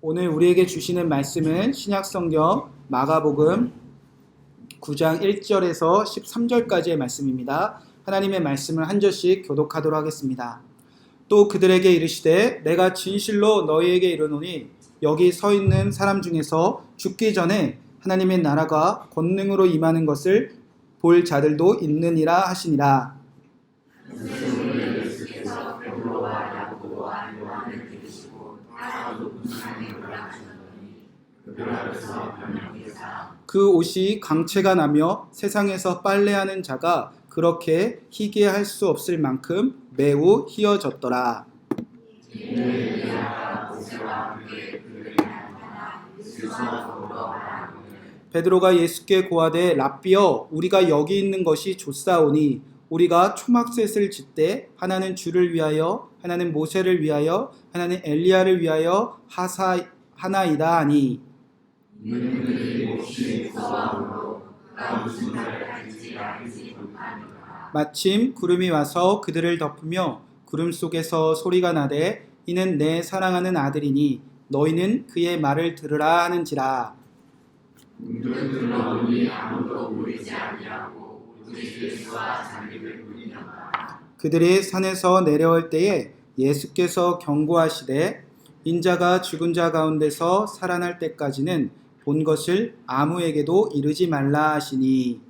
오늘 우리에게 주시는 말씀은 신약성경 마가복음 9장 1절에서 13절까지의 말씀입니다. 하나님의 말씀을 한 절씩 교독하도록 하겠습니다. 또 그들에게 이르시되 내가 진실로 너희에게 이르노니 여기 서 있는 사람 중에서 죽기 전에 하나님의 나라가 권능으로 임하는 것을 볼 자들도 있느니라 하시니라. 그 옷이 강체가 나며 세상에서 빨래하는 자가 그렇게 희게 할 수 없을 만큼 매우 희어졌더라. 베드로가 예수께 고하되 랍비여 우리가 여기 있는 것이 좋사오니 우리가 초막셋을 짓되 하나는 주를 위하여 하나는 모세를 위하여 하나는 엘리야를 위하여 하나이다 하니 마침 구름이 와서 그들을 덮으며 구름 속에서 소리가 나되 이는 내 사랑하는 아들이니 너희는 그의 말을 들으라 하는지라. 그들이 산에서 내려올 때에 예수께서 경고하시되 인자가 죽은 자 가운데서 살아날 때까지는 본 것을 아무에게도 이르지 말라 하시니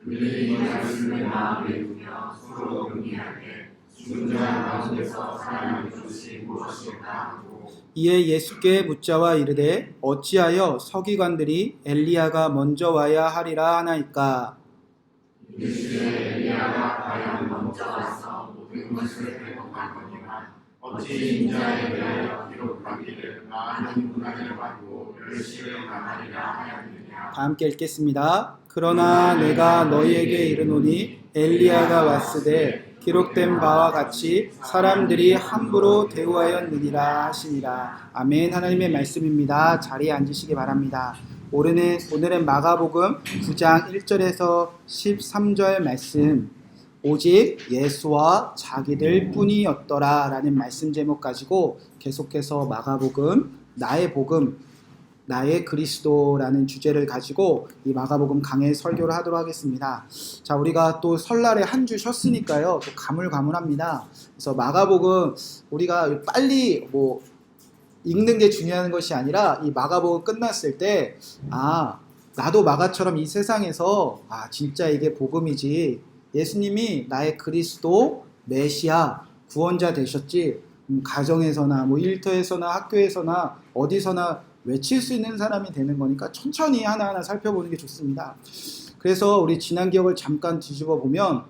그들이 말씀을 마음에 두며 서로 논의하되 죽은 자 가운데서 살아날 것이 무엇일까 하고 이에 예수께 묻자와 이르되 어찌하여 서기관들이 엘리야가 먼저 와야 하리라 하나이까. 이르시되 엘리야가 과연 먼저 와서 모든 것을 회복하거니와 어찌 인자에 대하여 기록하기를 많은 고난을 받고 열심을 당하리라 하였느냐. 다 함께 읽겠습니다. 그러나 내가 너희에게 이르노니 엘리야가 왔으되 기록된 바와 같이 사람들이 함부로 대우하였느니라 하시니라. 아멘. 하나님의 말씀입니다. 자리에 앉으시기 바랍니다. 오늘은 마가복음 9장 1절에서 13절 말씀, 오직 예수와 자기들 뿐이었더라 라는 말씀 제목 가지고 계속해서 마가복음 나의 복음 나의 그리스도라는 주제를 가지고 이 마가복음 강해 설교를 하도록 하겠습니다. 자, 우리가 또 설날에 한 주 쉬었으니까요, 또 가물가물합니다. 그래서 마가복음 우리가 빨리 읽는 게 중요한 것이 아니라 이 마가복음 끝났을 때 나도 마가처럼 이 세상에서 진짜 이게 복음이지, 예수님이 나의 그리스도 메시아 구원자 되셨지, 가정에서나 일터에서나 학교에서나 어디서나 외칠 수 있는 사람이 되는 거니까 천천히 하나하나 살펴보는 게 좋습니다. 그래서 우리 지난 기억을 잠깐 뒤집어 보면,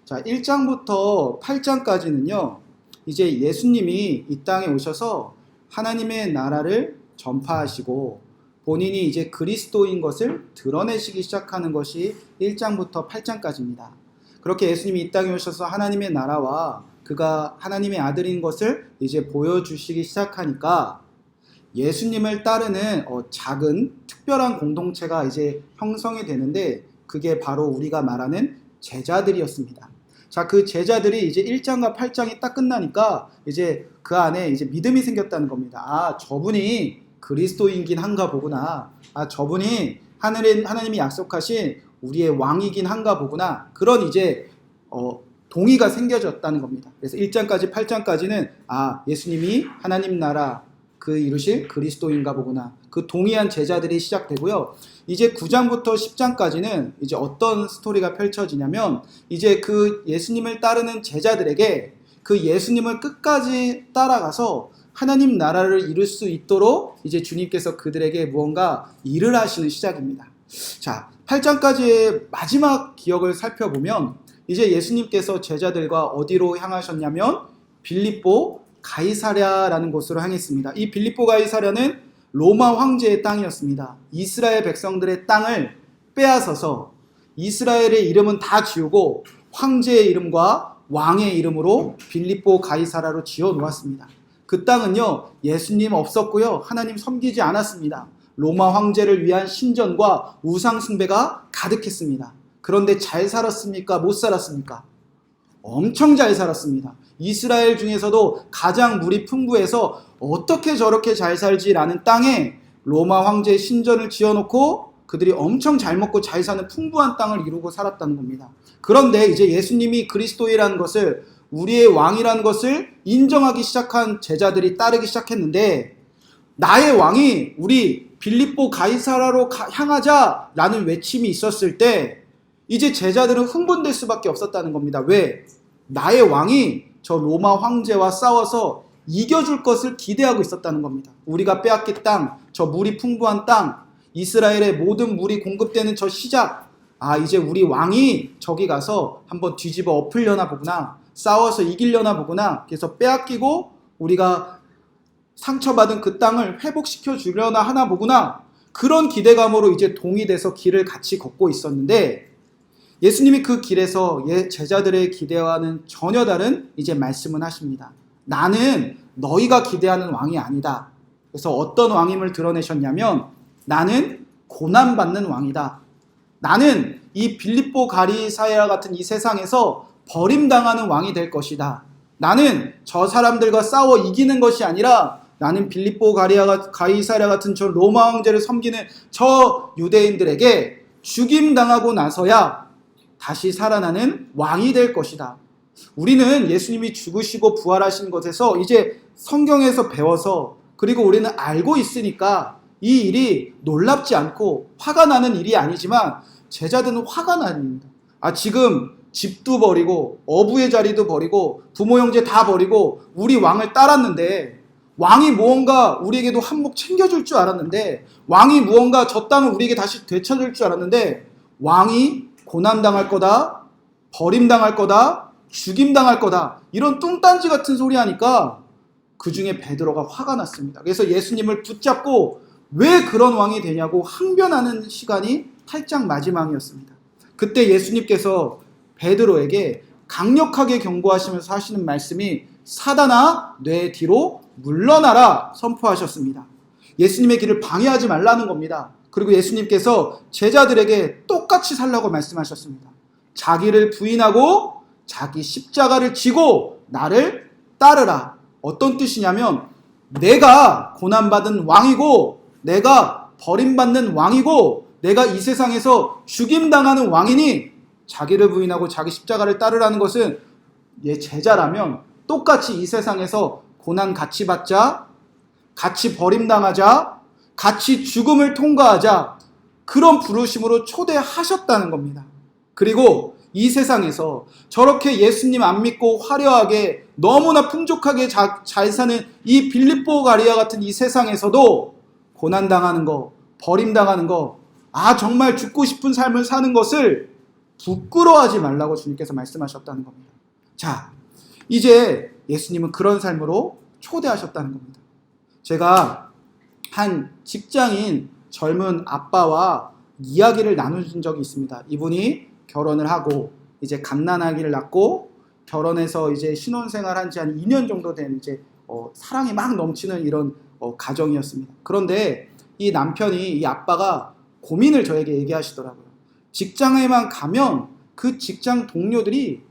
자, 1장부터 8장까지는요, 이제 예수님이 이 땅에 오셔서 하나님의 나라를 전파하시고 본인이 이제 그리스도인 것을 드러내시기 시작하는 것이 1장부터 8장까지입니다. 그렇게 예수님이 이 땅에 오셔서 하나님의 나라와 그가 하나님의 아들인 것을 이제 보여주시기 시작하니까 예수님을 따르는 작은 특별한 공동체가 이제 형성이 되는데, 그게 바로 우리가 말하는 제자들이었습니다. 자, 그 제자들이 이제 1장과 8장이 딱 끝나니까 이제 그 안에 이제 믿음이 생겼다는 겁니다. 저분이 그리스도인긴 한가 보구나. 저분이 하나님이 약속하신 우리의 왕이긴 한가 보구나. 그런 이제 동의가 생겨졌다는 겁니다. 그래서 1장까지 8장까지는 예수님이 하나님 나라 그 이루실 그리스도인가 보구나. 그 동의한 제자들이 시작되고요. 이제 9장부터 10장까지는 이제 어떤 스토리가 펼쳐지냐면, 이제 그 예수님을 따르는 제자들에게 그 예수님을 끝까지 따라가서 하나님 나라를 이룰 수 있도록 이제 주님께서 그들에게 무언가 일을 하시는 시작입니다. 자, 8장까지의 마지막 기억을 살펴보면 이제 예수님께서 제자들과 어디로 향하셨냐면 빌립보 가이사랴라는 곳으로 향했습니다. 이 빌립보 가이사랴는 로마 황제의 땅이었습니다. 이스라엘 백성들의 땅을 빼앗아서 이스라엘의 이름은 다 지우고 황제의 이름과 왕의 이름으로 빌립보 가이사랴로 지어 놓았습니다. 그 땅은요, 예수님 없었고요, 하나님 섬기지 않았습니다. 로마 황제를 위한 신전과 우상 숭배가 가득했습니다. 그런데 잘 살았습니까? 못 살았습니까? 엄청 잘 살았습니다. 이스라엘 중에서도 가장 물이 풍부해서 어떻게 저렇게 잘 살지라는 땅에 로마 황제의 신전을 지어놓고 그들이 엄청 잘 먹고 잘 사는 풍부한 땅을 이루고 살았다는 겁니다. 그런데 이제 예수님이 그리스도이라는 것을, 우리의 왕이라는 것을 인정하기 시작한 제자들이 따르기 시작했는데, 나의 왕이 우리 빌립보 가이사라로 향하자라는 외침이 있었을 때 이제 제자들은 흥분될 수밖에 없었다는 겁니다. 왜? 나의 왕이 저 로마 황제와 싸워서 이겨줄 것을 기대하고 있었다는 겁니다. 우리가 빼앗긴 땅, 저 물이 풍부한 땅, 이스라엘의 모든 물이 공급되는 저 시작, 이제 우리 왕이 저기 가서 한번 뒤집어 엎으려나 보구나, 싸워서 이기려나 보구나, 그래서 빼앗기고 우리가 상처받은 그 땅을 회복시켜 주려나 하나 보구나, 그런 기대감으로 이제 동의돼서 길을 같이 걷고 있었는데, 예수님이 그 길에서 제자들의 기대와는 전혀 다른 이제 말씀을 하십니다. 나는 너희가 기대하는 왕이 아니다. 그래서 어떤 왕임을 드러내셨냐면, 나는 고난받는 왕이다. 나는 이 빌립보 가이사랴 같은 이 세상에서 버림당하는 왕이 될 것이다. 나는 저 사람들과 싸워 이기는 것이 아니라 나는 빌립보 가이사랴 같은 저 로마 황제를 섬기는 저 유대인들에게 죽임당하고 나서야 다시 살아나는 왕이 될 것이다. 우리는 예수님이 죽으시고 부활하신 것에서 이제 성경에서 배워서, 그리고 우리는 알고 있으니까 이 일이 놀랍지 않고 화가 나는 일이 아니지만, 제자들은 화가 납니다. 지금 집도 버리고 어부의 자리도 버리고 부모 형제 다 버리고 우리 왕을 따랐는데, 왕이 무언가 우리에게도 한몫 챙겨줄 줄 알았는데, 왕이 무언가 저 땅을 우리에게 다시 되찾을 줄 알았는데, 왕이 고난당할 거다, 버림당할 거다, 죽임당할 거다, 이런 뚱딴지 같은 소리 하니까 그 중에 베드로가 화가 났습니다. 그래서 예수님을 붙잡고 왜 그런 왕이 되냐고 항변하는 시간이 탈장 마지막이었습니다. 그때 예수님께서 베드로에게 강력하게 경고하시면서 하시는 말씀이 사단아 내 뒤로 물러나라 선포하셨습니다. 예수님의 길을 방해하지 말라는 겁니다. 그리고 예수님께서 제자들에게 똑같이 살라고 말씀하셨습니다. 자기를 부인하고 자기 십자가를 지고 나를 따르라. 어떤 뜻이냐면, 내가 고난받은 왕이고, 내가 버림받는 왕이고, 내가 이 세상에서 죽임당하는 왕이니 자기를 부인하고 자기 십자가를 따르라는 것은, 얘 제자라면 똑같이 이 세상에서 고난 같이 받자, 같이 버림당하자, 같이 죽음을 통과하자, 그런 부르심으로 초대하셨다는 겁니다. 그리고 이 세상에서 저렇게 예수님 안 믿고 화려하게 너무나 풍족하게 잘 사는 이 빌립보 가이사랴 같은 이 세상에서도 고난당하는 거, 버림당하는 거, 정말 죽고 싶은 삶을 사는 것을 부끄러워하지 말라고 주님께서 말씀하셨다는 겁니다. 자, 이제 예수님은 그런 삶으로 초대하셨다는 겁니다. 제가 한 직장인 젊은 아빠와 이야기를 나눈 적이 있습니다. 이분이 결혼을 하고 이제 갓난아기를 낳고 결혼해서 이제 신혼생활 한 지 한 2년 정도 된 이제 사랑이 막 넘치는 이런 가정이었습니다. 그런데 이 남편이, 이 아빠가 고민을 저에게 얘기하시더라고요. 직장에만 가면 그 직장 동료들이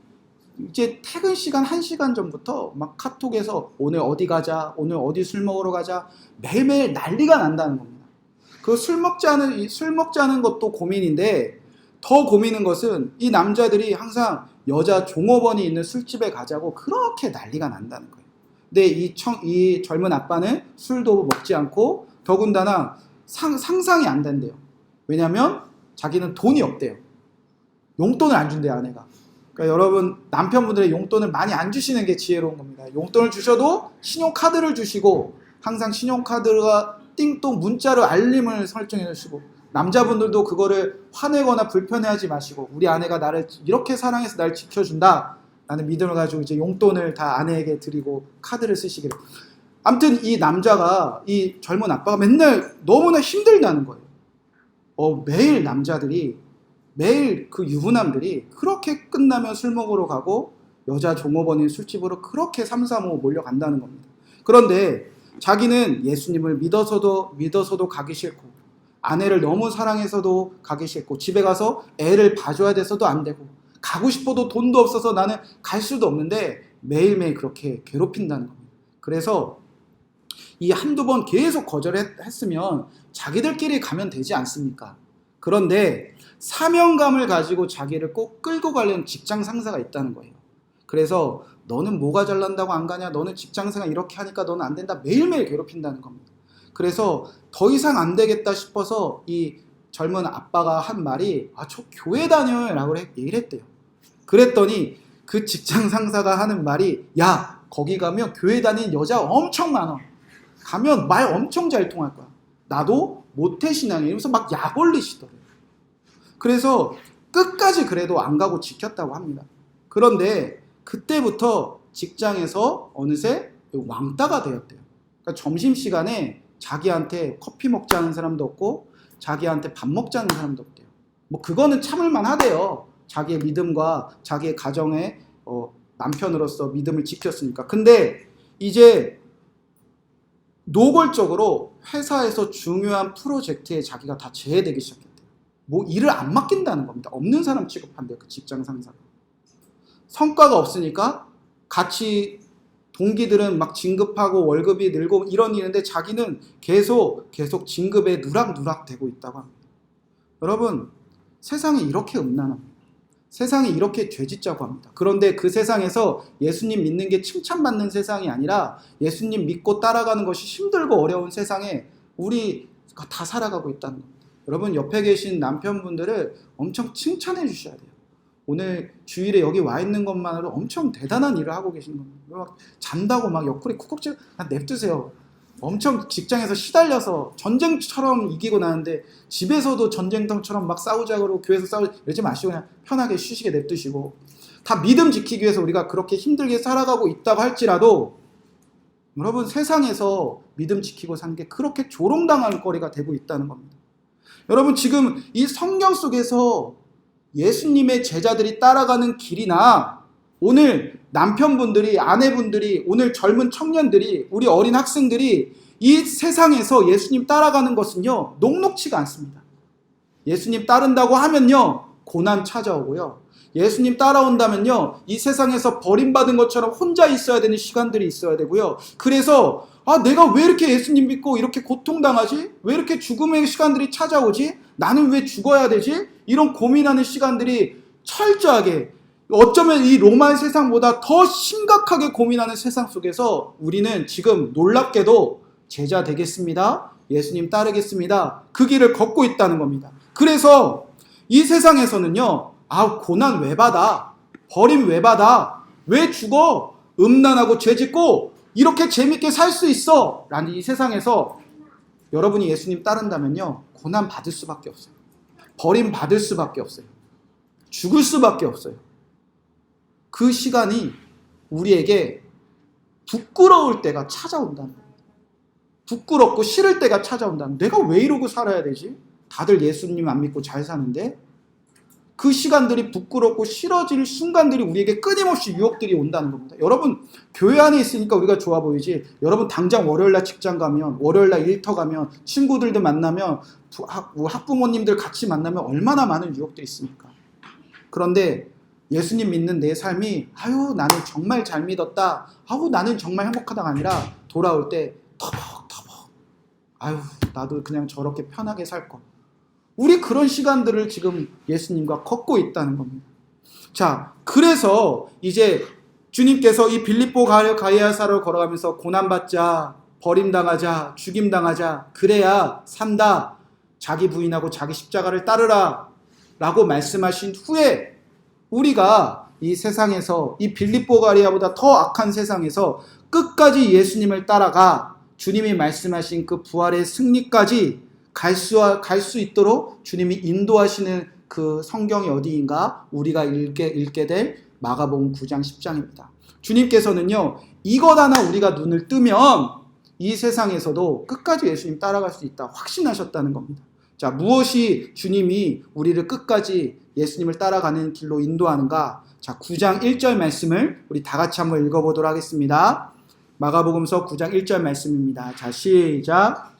이제 퇴근 시간 1시간 전부터 막 카톡에서 오늘 어디 가자, 오늘 어디 술 먹으러 가자, 매일매일 난리가 난다는 겁니다. 그 술 먹자는 것도 고민인데, 더 고민인 것은 이 남자들이 항상 여자 종업원이 있는 술집에 가자고 그렇게 난리가 난다는 거예요. 근데 이 젊은 아빠는 술도 먹지 않고 더군다나 상상이 안 된대요. 왜냐면 자기는 돈이 없대요. 용돈을 안 준대요, 아내가. 그러니까 여러분, 남편분들의 용돈을 많이 안 주시는 게 지혜로운 겁니다. 용돈을 주셔도 신용카드를 주시고, 항상 신용카드가 띵동 문자로 알림을 설정해 주시고, 남자분들도 그거를 화내거나 불편해하지 마시고, 우리 아내가 나를 이렇게 사랑해서 나를 지켜준다 라는 믿음을 가지고 이제 용돈을 다 아내에게 드리고 카드를 쓰시기를. 아무튼 이 남자가, 이 젊은 아빠가 맨날 너무나 힘들다는 거예요. 매일 남자들이, 매일 그 유부남들이 그렇게 끝나면 술 먹으러 가고 여자 종업원인 술집으로 그렇게 3, 4, 5 몰려간다는 겁니다. 그런데 자기는 예수님을 믿어서도 가기 싫고, 아내를 너무 사랑해서도 가기 싫고, 집에 가서 애를 봐줘야 돼서도 안 되고, 가고 싶어도 돈도 없어서 나는 갈 수도 없는데 매일매일 그렇게 괴롭힌다는 겁니다. 그래서 이 한두 번 계속 거절했으면 자기들끼리 가면 되지 않습니까? 그런데 사명감을 가지고 자기를 꼭 끌고 가려는 직장 상사가 있다는 거예요. 그래서 너는 뭐가 잘난다고 안 가냐? 너는 직장 생활 이렇게 하니까 너는 안 된다. 매일매일 괴롭힌다는 겁니다. 그래서 더 이상 안 되겠다 싶어서 이 젊은 아빠가 한 말이 저 교회 다녀요 라고 얘기를 했대요. 그랬더니 그 직장 상사가 하는 말이 야 거기 가면 교회 다니는 여자 엄청 많아. 가면 말 엄청 잘 통할 거야. 나도 모태신앙이에요. 이러면서 막 약 올리시더래요. 그래서 끝까지 그래도 안 가고 지켰다고 합니다. 그런데 그때부터 직장에서 어느새 왕따가 되었대요. 그러니까 점심시간에 자기한테 커피 먹자는 사람도 없고 자기한테 밥 먹자는 사람도 없대요. 뭐 그거는 참을만 하대요. 자기의 믿음과 자기의 가정의 남편으로서 믿음을 지켰으니까. 근데 이제 노골적으로 회사에서 중요한 프로젝트에 자기가 다 제외되기 시작했대요. 뭐 일을 안 맡긴다는 겁니다. 없는 사람 취급한대요. 그 직장 상사가. 성과가 없으니까 같이 동기들은 막 진급하고 월급이 늘고 이런 일인데 자기는 계속 진급에 누락누락 되고 있다고 합니다. 여러분, 세상이 이렇게 음란합니다. 세상이 이렇게 죄짓자고 합니다. 그런데 그 세상에서 예수님 믿는 게 칭찬받는 세상이 아니라 예수님 믿고 따라가는 것이 힘들고 어려운 세상에 우리가 다 살아가고 있다는 겁니다. 여러분, 옆에 계신 남편분들을 엄청 칭찬해 주셔야 돼요. 오늘 주일에 여기 와 있는 것만으로 엄청 대단한 일을 하고 계시는 겁니다. 막 잔다고 막 옆구리 쿡쿡질 냅두세요. 엄청 직장에서 시달려서 전쟁처럼 이기고 나는데 집에서도 전쟁터처럼 막 싸우자 그러고 교회에서 싸우자 이러지 마시고 그냥 편하게 쉬시게 냅두시고 다 믿음 지키기 위해서 우리가 그렇게 힘들게 살아가고 있다고 할지라도 여러분 세상에서 믿음 지키고 사는 게 그렇게 조롱당할 거리가 되고 있다는 겁니다. 여러분 지금 이 성경 속에서 예수님의 제자들이 따라가는 길이나 오늘 남편분들이 아내분들이 오늘 젊은 청년들이 우리 어린 학생들이 이 세상에서 예수님 따라가는 것은요 녹록치가 않습니다. 예수님 따른다고 하면요 고난 찾아오고요 예수님 따라온다면요 이 세상에서 버림받은 것처럼 혼자 있어야 되는 시간들이 있어야 되고요 그래서 내가 왜 이렇게 예수님 믿고 이렇게 고통당하지? 왜 이렇게 죽음의 시간들이 찾아오지? 나는 왜 죽어야 되지? 이런 고민하는 시간들이 철저하게 어쩌면 이 로마의 세상보다 더 심각하게 고민하는 세상 속에서 우리는 지금 놀랍게도 제자 되겠습니다. 예수님 따르겠습니다. 그 길을 걷고 있다는 겁니다. 그래서 이 세상에서는요. 고난 왜 받아? 버림 왜 받아? 왜 죽어? 음란하고 죄짓고 이렇게 재밌게 살 수 있어? 라는 이 세상에서 여러분이 예수님 따른다면요. 고난 받을 수밖에 없어요. 버림 받을 수밖에 없어요. 죽을 수밖에 없어요. 그 시간이 우리에게 부끄러울 때가 찾아온다는 거예요. 부끄럽고 싫을 때가 찾아온다는 거예요. 내가 왜 이러고 살아야 되지? 다들 예수님 안 믿고 잘 사는데 그 시간들이 부끄럽고 싫어질 순간들이 우리에게 끊임없이 유혹들이 온다는 겁니다. 여러분 교회 안에 있으니까 우리가 좋아 보이지 여러분 당장 월요일날 직장 가면 월요일날 일터 가면 친구들도 만나면 학부모님들 같이 만나면 얼마나 많은 유혹들이 있습니까? 그런데 예수님 믿는 내 삶이 나는 정말 잘 믿었다 나는 정말 행복하다가 아니라 돌아올 때 터벅터벅 나도 그냥 저렇게 편하게 살 거. 우리 그런 시간들을 지금 예수님과 걷고 있다는 겁니다. 자, 그래서 이제 주님께서 이 빌립보 가이아사로 걸어가면서 고난받자, 버림당하자, 죽임당하자, 그래야 산다. 자기 부인하고 자기 십자가를 따르라 라고 말씀하신 후에 우리가 이 세상에서 이 빌립보 가이아보다 더 악한 세상에서 끝까지 예수님을 따라가 주님이 말씀하신 그 부활의 승리까지 갈 수 있도록 주님이 인도하시는 그 성경이 어디인가 우리가 읽게 될 마가복음 9장 10장입니다. 주님께서는요 이것 하나 우리가 눈을 뜨면 이 세상에서도 끝까지 예수님 따라갈 수 있다 확신하셨다는 겁니다. 자, 무엇이 주님이 우리를 끝까지 예수님을 따라가는 길로 인도하는가? 자, 9장 1절 말씀을 우리 다 같이 한번 읽어보도록 하겠습니다. 마가복음서 9장 1절 말씀입니다. 자, 시작.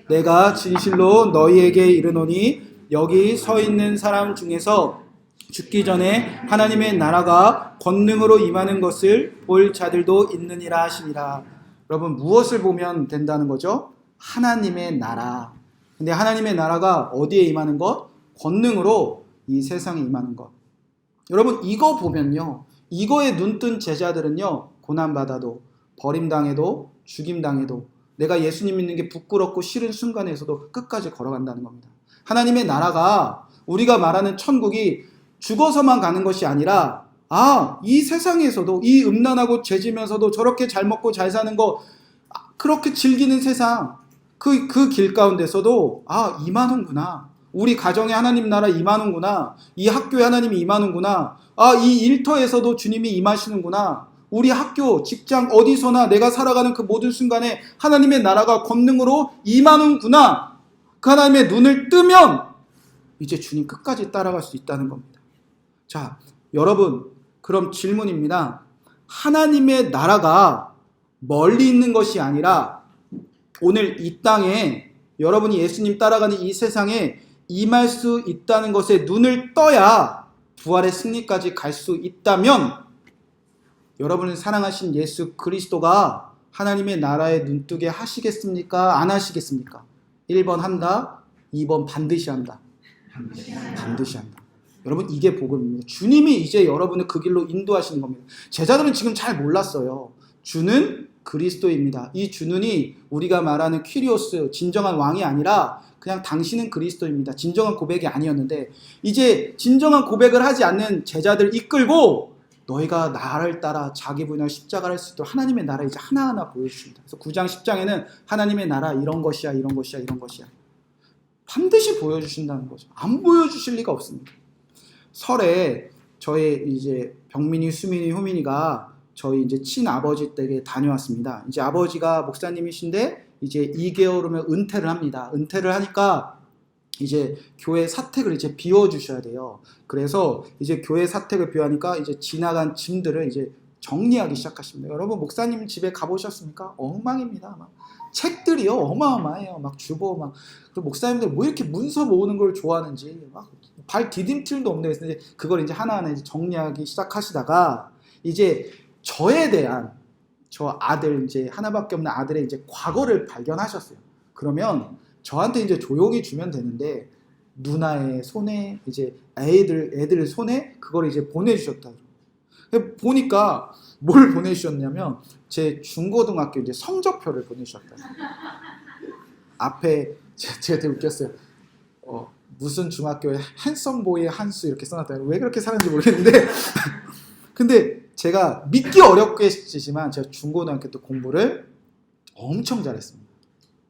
내가 진실로 너희에게 이르노니 여기 서 있는 사람 중에서 죽기 전에 하나님의 나라가 권능으로 임하는 것을 볼 자들도 있느니라 하시니라. 여러분, 무엇을 보면 된다는 거죠? 하나님의 나라. 근데 하나님의 나라가 어디에 임하는 것? 권능으로 이 세상에 임하는 것. 여러분, 이거 보면요, 이거에 눈뜬 제자들은요, 고난받아도, 버림당해도, 죽임당해도, 내가 예수님 믿는 게 부끄럽고 싫은 순간에서도 끝까지 걸어간다는 겁니다. 하나님의 나라가, 우리가 말하는 천국이 죽어서만 가는 것이 아니라, 이 세상에서도, 이 음란하고 죄지면서도 저렇게 잘 먹고 잘 사는 거 그렇게 즐기는 세상, 그 길 가운데서도 임하는구나. 우리 가정에 하나님 나라 임하는구나. 이 학교에 하나님이 임하는구나. 이 일터에서도 주님이 임하시는구나. 우리 학교, 직장 어디서나 내가 살아가는 그 모든 순간에 하나님의 나라가 권능으로 임하는구나. 그 하나님의 눈을 뜨면 이제 주님 끝까지 따라갈 수 있다는 겁니다. 자, 여러분, 그럼 질문입니다. 하나님의 나라가 멀리 있는 것이 아니라 오늘 이 땅에 여러분이 예수님 따라가는 이 세상에 임할 수 있다는 것에 눈을 떠야 부활의 승리까지 갈 수 있다면 여러분을 사랑하신 예수 그리스도가 하나님의 나라에 눈뜨게 하시겠습니까? 안 하시겠습니까? 1번 한다, 2번 반드시 한다. 반드시 한다. 여러분, 이게 복음입니다. 주님이 이제 여러분을 그 길로 인도하시는 겁니다. 제자들은 지금 잘 몰랐어요. 주는 그리스도입니다. 이 주는이 우리가 말하는 퀴리오스, 진정한 왕이 아니라 그냥 당신은 그리스도입니다. 진정한 고백이 아니었는데 이제 진정한 고백을 하지 않는 제자들 이끌고 너희가 나를 따라 자기 부인을 십자가를 할 수 있도록 하나님의 나라 이제 하나하나 보여주십니다. 그래서 9장 10장에는 하나님의 나라 이런 것이야, 이런 것이야, 이런 것이야. 반드시 보여주신다는 거죠. 안 보여주실 리가 없습니다. 설에 저의 이제 병민이, 수민이, 효민이가 저희 이제 친아버지 댁에 다녀왔습니다. 이제 아버지가 목사님이신데 이제 2개월 후면 은퇴를 합니다. 은퇴를 하니까 이제 교회 사택을 이제 비워주셔야 돼요. 그래서 이제 교회 사택을 비워하니까 이제 지나간 짐들을 이제 정리하기 시작하십니다. 여러분, 목사님 집에 가보셨습니까? 엉망입니다. 막 책들이요 어마어마해요. 막 주보 막. 그리고 목사님들 뭐 이렇게 문서 모으는 걸 좋아하는지 막 발 디딤 틈도 없는데 그래서 그걸 이제 하나하나 이제 정리하기 시작하시다가 이제 저에 대한 저 아들 이제 하나밖에 없는 아들의 이제 과거를 발견하셨어요. 그러면 저한테 이제 조용히 주면 되는데 누나의 손에 이제 애들 손에 그걸 이제 보내주셨다. 보니까 뭘 보내주셨냐면 제 중고등학교 이제 성적표를 보내주셨다. 앞에 제가 되게 웃겼어요. 무슨 중학교에 핸섬보이의 한수 이렇게 써놨다. 왜 그렇게 사는지 모르겠는데 근데 제가 믿기 어렵겠지만 제가 중고등학교 때 공부를 엄청 잘했습니다.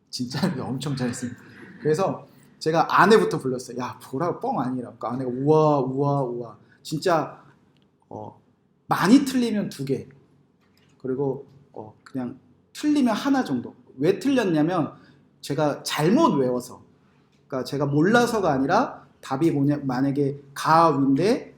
진짜 엄청 잘했습니다. 그래서 제가 아내부터 불렀어요. 야, 보라고 뻥 아니라고. 아내가 우와 진짜 많이 틀리면 2개 그리고 그냥 틀리면 하나 정도. 왜 틀렸냐면 제가 잘못 외워서, 그러니까 제가 몰라서가 아니라 답이 만약에 가위인데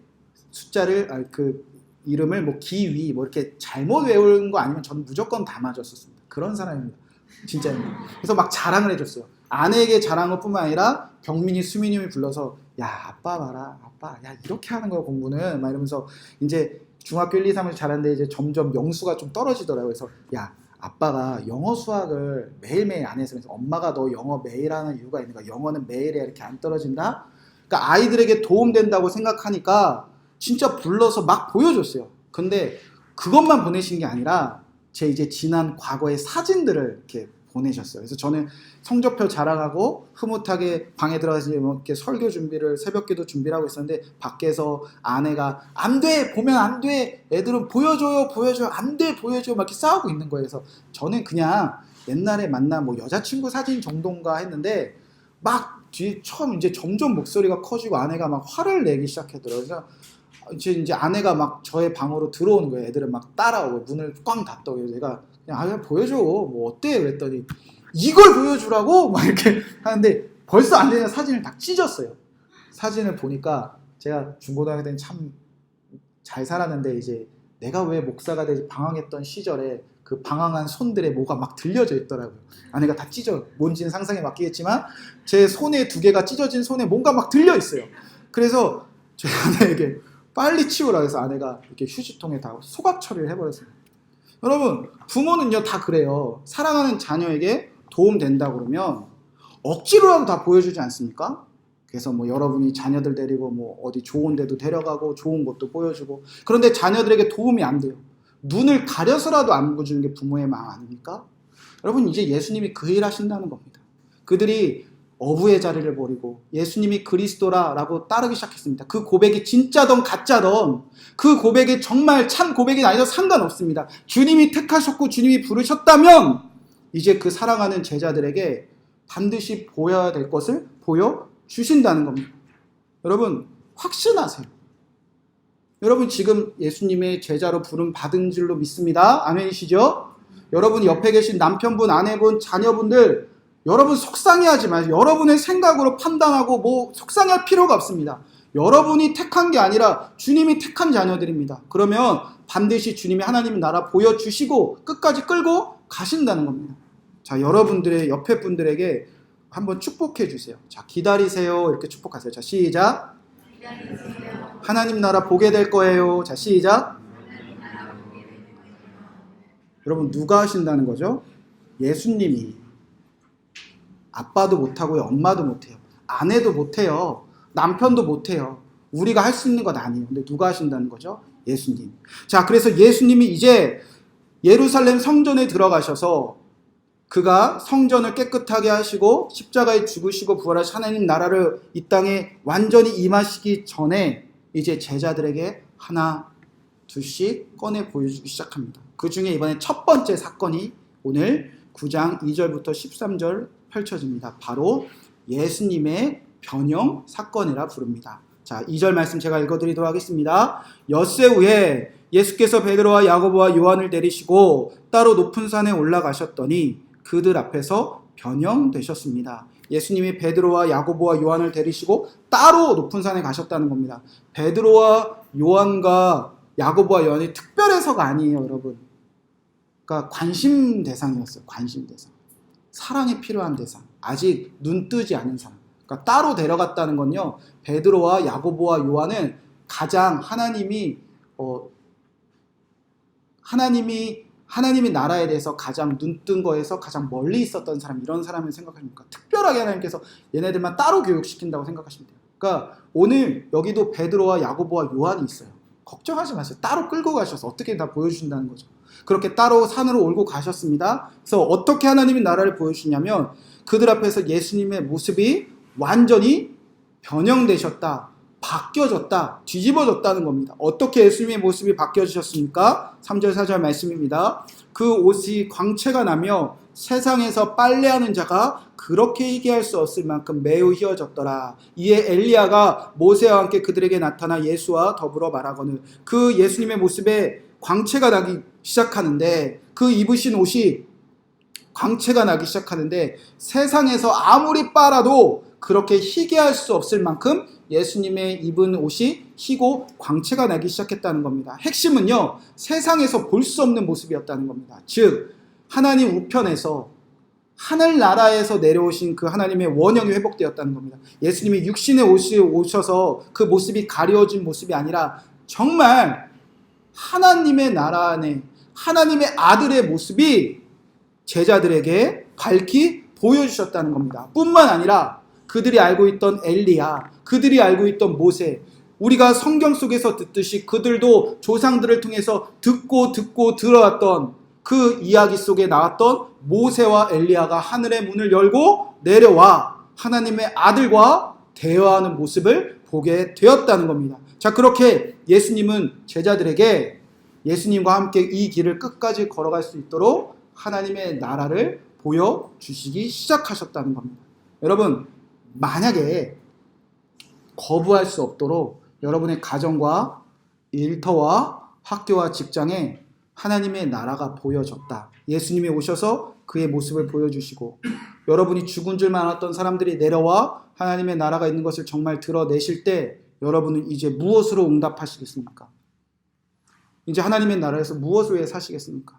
숫자를 그 이름을 뭐 기위 뭐 이렇게 잘못 외운 거 아니면 저는 무조건 다 맞았었습니다. 그런 사람입니다. 진짜입니다. 그래서 막 자랑을 해줬어요. 아내에게 자랑할 뿐만 아니라 병민이, 수민이 불러서 야, 아빠 봐라, 아빠, 야, 이렇게 하는 거야 공부는 막 이러면서 이제 중학교 1, 2, 3을 잘하는데 이제 점점 명수가 좀 떨어지더라고요. 그래서 야, 아빠가 영어 수학을 매일매일 안 해서 그래서 엄마가 너 영어 매일 하는 이유가 있는 거야. 영어는 매일 해야 이렇게 안 떨어진다. 그러니까 아이들에게 도움된다고 생각하니까 진짜 불러서 막 보여줬어요. 근데 그것만 보내신 게 아니라 제 이제 지난 과거의 사진들을 이렇게 보내셨어요. 그래서 저는 성적표 자랑하고 흐뭇하게 방에 들어가서 이렇게 설교 준비를, 새벽기도 준비를 하고 있었는데 밖에서 아내가 안 돼, 보면 안 돼, 애들은 보여줘요, 안 돼, 보여줘요 막 이렇게 싸우고 있는 거예요. 그래서 저는 그냥 옛날에 만난 뭐 여자친구 사진 정도인가 했는데 막 뒤에 처음 이제 점점 목소리가 커지고 아내가 막 화를 내기 시작하더라고요. 그래서 이제 아내가 막 저의 방으로 들어오는 거예요. 애들은 막 따라오고 문을 꽝 닫더라고요. 그래서 내가 그냥 보여줘. 뭐 어때? 그랬더니 이걸 보여주라고? 막 이렇게 하는데 벌써 안 되는 사진을 다 찢었어요. 사진을 보니까 제가 중고등학교 때는 참 잘 살았는데 이제 내가 왜 목사가 되지 방황했던 시절에 그 방황한 손들에 뭐가 막 들려져 있더라고요. 아내가 다 찢어, 뭔지는 상상에 맡기겠지만 제 손에 2개가 찢어진 손에 뭔가 막 들려 있어요. 그래서 저희 아내에게 빨리 치우라 해서 아내가 이렇게 휴지통에 다 소각 처리를 해버렸어요. 여러분, 부모는요 다 그래요. 사랑하는 자녀에게 도움 된다 그러면 억지로라도 다 보여주지 않습니까? 그래서 뭐 여러분이 자녀들 데리고 뭐 어디 좋은 데도 데려가고 좋은 것도 보여주고, 그런데 자녀들에게 도움이 안 돼요. 눈을 가려서라도 안겨주는 게 부모의 마음 아닙니까? 여러분, 이제 예수님이 그 일 하신다는 겁니다. 그들이 어부의 자리를 버리고 예수님이 그리스도라라고 따르기 시작했습니다. 그 고백이 진짜던 가짜던 그 고백이 정말 참 고백이 아니라 상관없습니다. 주님이 택하셨고 주님이 부르셨다면 이제 그 사랑하는 제자들에게 반드시 보여야 될 것을 보여주신다는 겁니다. 여러분, 확신하세요. 여러분, 지금 예수님의 제자로 부름 받은 줄로 믿습니다. 아멘이시죠? 여러분 옆에 계신 남편분, 아내분, 자녀분들, 여러분 속상해하지 마세요. 여러분의 생각으로 판단하고 뭐 속상해할 필요가 없습니다. 여러분이 택한 게 아니라 주님이 택한 자녀들입니다. 그러면 반드시 주님이 하나님 나라 보여주시고 끝까지 끌고 가신다는 겁니다. 자, 여러분들의 옆에 분들에게 한번 축복해 주세요. 자, 기다리세요. 이렇게 축복하세요. 자, 시작. 기다리세요. 하나님 나라 보게 될 거예요. 자, 시작. 여러분, 누가 하신다는 거죠? 예수님이. 아빠도 못하고요, 엄마도 못해요, 아내도 못해요, 남편도 못해요. 우리가 할 수 있는 건 아니에요. 근데 누가 하신다는 거죠? 예수님. 자, 그래서 예수님이 이제 예루살렘 성전에 들어가셔서 그가 성전을 깨끗하게 하시고 십자가에 죽으시고 부활하신 하나님 나라를 이 땅에 완전히 임하시기 전에 이제 제자들에게 하나 둘씩 꺼내 보여주기 시작합니다. 그 중에 이번에 첫 번째 사건이 오늘 9장 2절부터 13절 펼쳐집니다. 바로 예수님의 변형 사건이라 부릅니다. 자, 2절 말씀 제가 읽어드리도록 하겠습니다. 엿새 후에 예수께서 베드로와 야고보와 요한을 데리시고 따로 높은 산에 올라가셨더니 그들 앞에서 변형되셨습니다. 예수님이 베드로와 야고보와 요한을 데리시고 따로 높은 산에 가셨다는 겁니다. 베드로와 요한과 야고보와 요한이 특별해서가 아니에요, 여러분. 그러니까 관심 대상이었어요. 관심 대상. 사랑이 필요한 대상. 아직 눈 뜨지 않은 사람. 그러니까 따로 데려갔다는 건요, 베드로와 야고보와 요한은 가장 하나님의 나라에 대해서 가장 눈뜬 거에서 가장 멀리 있었던 사람, 이런 사람을 생각하십니까? 특별하게 하나님께서 얘네들만 따로 교육시킨다고 생각하시면 돼요. 그러니까 오늘 여기도 베드로와 야고보와 요한이 있어요. 걱정하지 마세요. 따로 끌고 가셔서 어떻게 다 보여주신다는 거죠. 그렇게 따로 산으로 올고 가셨습니다. 그래서 어떻게 하나님의 나라를 보여주시냐면 그들 앞에서 예수님의 모습이 완전히 변형되셨다, 바뀌어졌다, 뒤집어졌다는 겁니다. 어떻게 예수님의 모습이 바뀌어지셨습니까? 3절 4절 말씀입니다. 그 옷이 광채가 나며 세상에서 빨래하는 자가 그렇게 희귀할 수 없을 만큼 매우 희어졌더라. 이에 엘리야가 모세와 함께 그들에게 나타나 예수와 더불어 말하거늘. 그 예수님의 모습에 광채가 나기 시작하는데, 그 입으신 옷이 광채가 나기 시작하는데 세상에서 아무리 빨아도 그렇게 희게할 수 없을 만큼 예수님의 입은 옷이 희고 광채가 나기 시작했다는 겁니다. 핵심은요, 세상에서 볼 수 없는 모습이었다는 겁니다. 즉 하나님 우편에서 하늘나라에서 내려오신 그 하나님의 원형이 회복되었다는 겁니다. 예수님이 육신의 옷이 오셔서 그 모습이 가려진 모습이 아니라 정말 하나님의 나라 안에 하나님의 아들의 모습이 제자들에게 밝히 보여주셨다는 겁니다. 뿐만 아니라 그들이 알고 있던 엘리야, 그들이 알고 있던 모세, 우리가 성경 속에서 듣듯이 그들도 조상들을 통해서 듣고 들어왔던 그 이야기 속에 나왔던 모세와 엘리야가 하늘의 문을 열고 내려와 하나님의 아들과 대화하는 모습을 보게 되었다는 겁니다. 자, 그렇게 예수님은 제자들에게 예수님과 함께 이 길을 끝까지 걸어갈 수 있도록 하나님의 나라를 보여주시기 시작하셨다는 겁니다. 여러분, 만약에 거부할 수 없도록 여러분의 가정과 일터와 학교와 직장에 하나님의 나라가 보여졌다. 예수님이 오셔서 그의 모습을 보여주시고 여러분이 죽은 줄 알았던 사람들이 내려와 하나님의 나라가 있는 것을 정말 드러내실 때 여러분은 이제 무엇으로 응답하시겠습니까? 이제 하나님의 나라에서 무엇을 위해 사시겠습니까?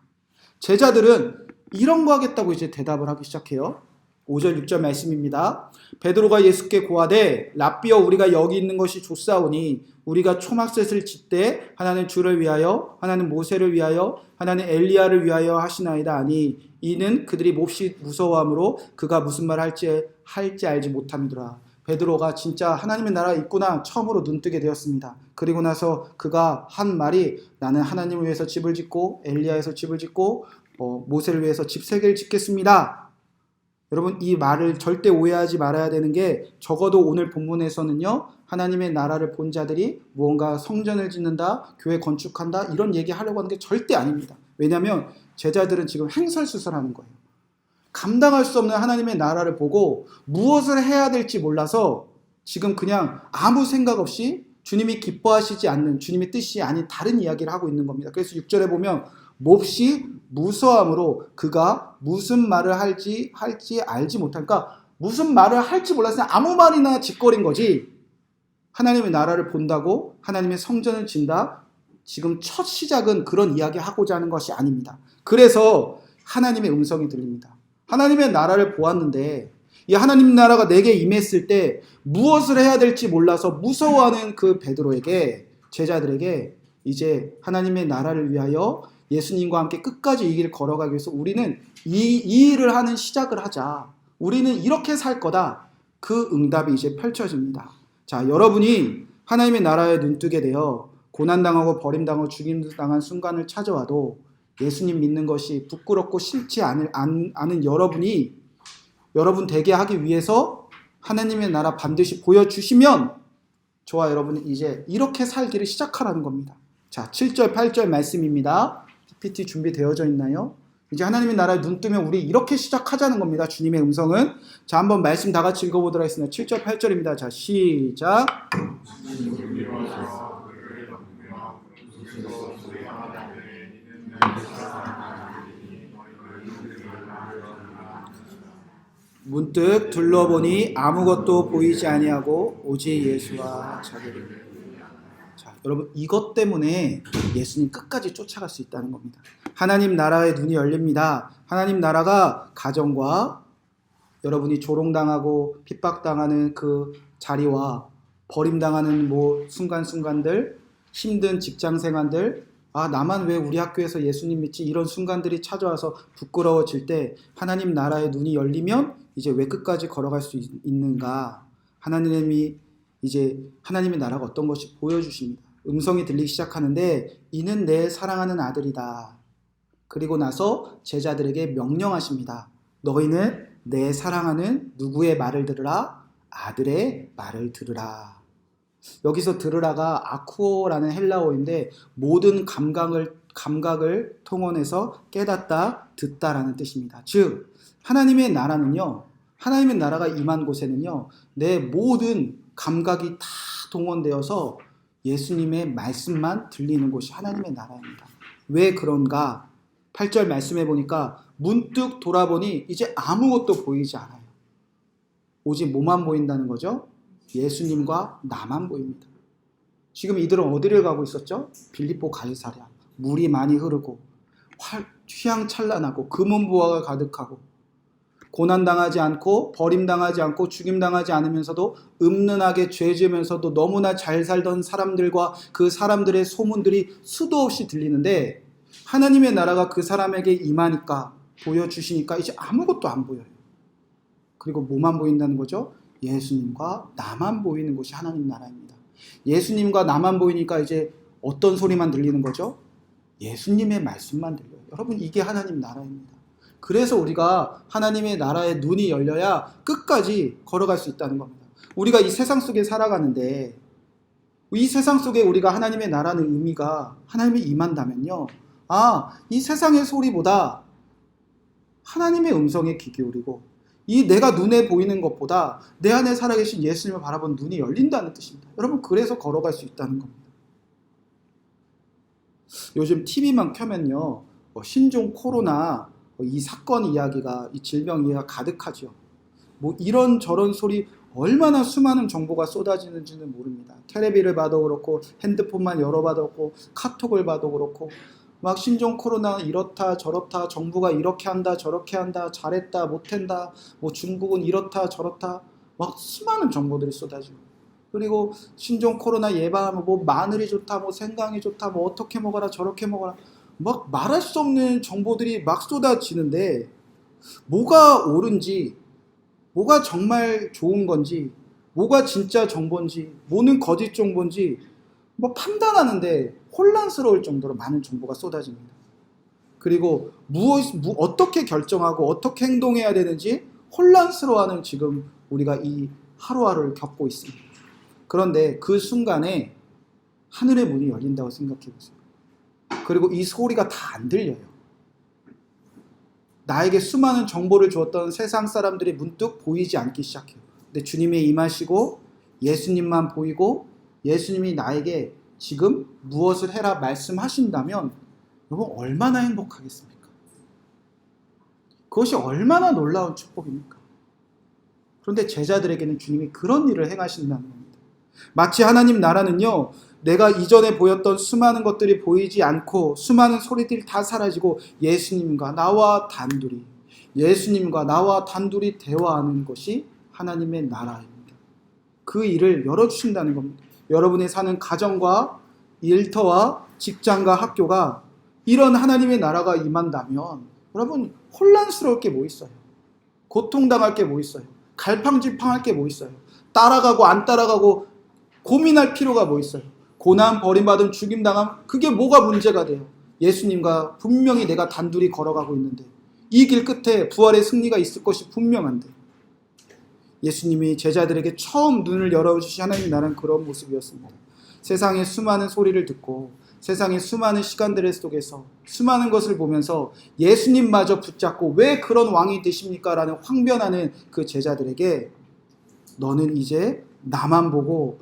제자들은 이런 거 하겠다고 이제 대답을 하기 시작해요. 5절 6절 말씀입니다. 베드로가 예수께 고하되 랍비여 우리가 여기 있는 것이 좋사오니 우리가 초막셋을 짓되 하나는 주를 위하여 하나는 모세를 위하여 하나는 엘리야를 위하여 하시나이다 하니 이는 그들이 몹시 무서워하므로 그가 무슨 말 할지 알지 못함이더라. 베드로가 진짜 하나님의 나라가 있구나 처음으로 눈뜨게 되었습니다. 그리고 나서 그가 한 말이 나는 하나님을 위해서 집을 짓고 엘리야에서 집을 짓고 모세를 위해서 집 3개를 짓겠습니다. 여러분 이 말을 절대 오해하지 말아야 되는 게 적어도 오늘 본문에서는요. 하나님의 나라를 본 자들이 무언가 성전을 짓는다, 교회 건축한다 이런 얘기하려고 하는 게 절대 아닙니다. 왜냐하면 제자들은 지금 횡설수설하는 거예요. 감당할 수 없는 하나님의 나라를 보고 무엇을 해야 될지 몰라서 지금 그냥 아무 생각 없이 주님이 기뻐하시지 않는 주님의 뜻이 아닌 다른 이야기를 하고 있는 겁니다. 그래서 6절에 보면 몹시 무서함으로 그가 무슨 말을 할지 알지 못하니까 무슨 말을 할지 몰라서 아무 말이나 짓거린 거지. 하나님의 나라를 본다고 하나님의 성전을 진다. 지금 첫 시작은 그런 이야기 하고자 하는 것이 아닙니다. 그래서 하나님의 음성이 들립니다. 하나님의 나라를 보았는데 이 하나님 나라가 내게 임했을 때 무엇을 해야 될지 몰라서 무서워하는 그 베드로에게 제자들에게 이제 하나님의 나라를 위하여 예수님과 함께 끝까지 이 길을 걸어가기 위해서 우리는 이 일을 하는 시작을 하자. 우리는 이렇게 살 거다. 그 응답이 이제 펼쳐집니다. 자, 여러분이 하나님의 나라에 눈뜨게 되어 고난당하고 버림당하고 죽임당한 순간을 찾아와도 예수님 믿는 것이 부끄럽고 싫지 않은 여러분이 여러분 되게 하기 위해서 하나님의 나라 반드시 보여주시면 저와 여러분은 이제 이렇게 살기를 시작하라는 겁니다. 자, 7절 8절 말씀입니다. PPT 준비되어져 있나요? 이제 하나님의 나라에 눈 뜨면 우리 이렇게 시작하자는 겁니다. 주님의 음성은. 자, 한번 말씀 다 같이 읽어보도록 하겠습니다. 7절 8절입니다. 자, 시작. 문득 둘러보니 아무것도 보이지 아니하고 오직 예수와 자기를. 자, 여러분 이것 때문에 예수님 끝까지 쫓아갈 수 있다는 겁니다. 하나님 나라의 눈이 열립니다. 하나님 나라가 가정과 여러분이 조롱당하고 핍박당하는 그 자리와 버림당하는 순간순간들, 힘든 직장생활들, 아 나만 왜 우리 학교에서 예수님 믿지 이런 순간들이 찾아와서 부끄러워질 때 하나님 나라의 눈이 열리면 이제 왜 끝까지 걸어갈 수 있는가? 하나님이 이제 하나님의 나라가 어떤 것이 보여주십니다. 음성이 들리기 시작하는데 이는 내 사랑하는 아들이다. 그리고 나서 제자들에게 명령하십니다. 너희는 내 사랑하는 누구의 말을 들으라? 아들의 말을 들으라. 여기서 들으라가 아쿠오라는 헬라어인데 모든 감각을 통원해서 깨닫다, 듣다라는 뜻입니다. 즉 하나님의 나라는요, 하나님의 나라가 임한 곳에는요, 내 모든 감각이 다 동원되어서 예수님의 말씀만 들리는 곳이 하나님의 나라입니다. 왜 그런가? 8절 말씀해 보니까 문득 돌아보니 이제 아무것도 보이지 않아요. 오직 뭐만 보인다는 거죠? 예수님과 나만 보입니다. 지금 이들은 어디를 가고 있었죠? 빌립보 가이사랴. 물이 많이 흐르고 휘황찬란하고 금은보화가 가득하고 고난당하지 않고 버림당하지 않고 죽임당하지 않으면서도 음란하게 죄지으면서도 너무나 잘 살던 사람들과 그 사람들의 소문들이 수도 없이 들리는데 하나님의 나라가 그 사람에게 임하니까 보여주시니까 이제 아무것도 안 보여요. 그리고 뭐만 보인다는 거죠? 예수님과 나만 보이는 곳이 하나님 나라입니다. 예수님과 나만 보이니까 이제 어떤 소리만 들리는 거죠? 예수님의 말씀만 들려요. 여러분 이게 하나님 나라입니다. 그래서 우리가 하나님의 나라의 눈이 열려야 끝까지 걸어갈 수 있다는 겁니다. 우리가 이 세상 속에 살아가는데 이 세상 속에 우리가 하나님의 나라는 의미가 하나님이 임한다면요. 이 세상의 소리보다 하나님의 음성에 귀 기울이고 이 내가 눈에 보이는 것보다 내 안에 살아계신 예수님을 바라본 눈이 열린다는 뜻입니다. 여러분 그래서 걸어갈 수 있다는 겁니다. 요즘 TV만 켜면요. 신종 코로나 이 사건 이야기가 이 질병 이야기가 가득하죠. 이런저런 소리 얼마나 수많은 정보가 쏟아지는지는 모릅니다. 텔레비를 봐도 그렇고 핸드폰만 열어봐도 그렇고 카톡을 봐도 그렇고 막 신종 코로나 이렇다 저렇다, 정부가 이렇게 한다 저렇게 한다, 잘했다 못한다, 뭐 중국은 이렇다 저렇다, 막 수많은 정보들이 쏟아지고, 그리고 신종 코로나 예방하면 뭐 마늘이 좋다, 뭐 생강이 좋다, 뭐 어떻게 먹어라 저렇게 먹어라, 막 말할 수 없는 정보들이 막 쏟아지는데, 뭐가 옳은지, 뭐가 정말 좋은 건지, 뭐가 진짜 정보인지, 뭐는 거짓 정보인지 뭐 판단하는데 혼란스러울 정도로 많은 정보가 쏟아집니다. 그리고 어떻게 결정하고 어떻게 행동해야 되는지 혼란스러워하는 지금 우리가 이 하루하루를 겪고 있습니다. 그런데 그 순간에 하늘의 문이 열린다고 생각해 보세요. 그리고 이 소리가 다 안 들려요. 나에게 수많은 정보를 주었던 세상 사람들이 문득 보이지 않기 시작해요. 근데 주님이 임하시고 예수님만 보이고 예수님이 나에게 지금 무엇을 해라 말씀하신다면 여러분 얼마나 행복하겠습니까? 그것이 얼마나 놀라운 축복입니까? 그런데 제자들에게는 주님이 그런 일을 행하신다는 겁니다. 마치 하나님 나라는요, 내가 이전에 보였던 수많은 것들이 보이지 않고 수많은 소리들이 다 사라지고 예수님과 나와 단둘이 대화하는 것이 하나님의 나라입니다. 그 일을 열어주신다는 겁니다. 여러분이 사는 가정과 일터와 직장과 학교가 이런 하나님의 나라가 임한다면 여러분 혼란스러울 게 뭐 있어요? 고통당할 게 뭐 있어요? 갈팡질팡할 게 뭐 있어요? 따라가고 안 따라가고 고민할 필요가 뭐 있어요? 고난, 버림받음, 죽임당함, 그게 뭐가 문제가 돼요? 예수님과 분명히 내가 단둘이 걸어가고 있는데 이 길 끝에 부활의 승리가 있을 것이 분명한데, 예수님이 제자들에게 처음 눈을 열어주신 하나님의 나라는 그런 모습이었습니다. 세상의 수많은 소리를 듣고 세상의 수많은 시간들 속에서 수많은 것을 보면서 예수님마저 붙잡고 왜 그런 왕이 되십니까? 라는 황변하는 그 제자들에게 너는 이제 나만 보고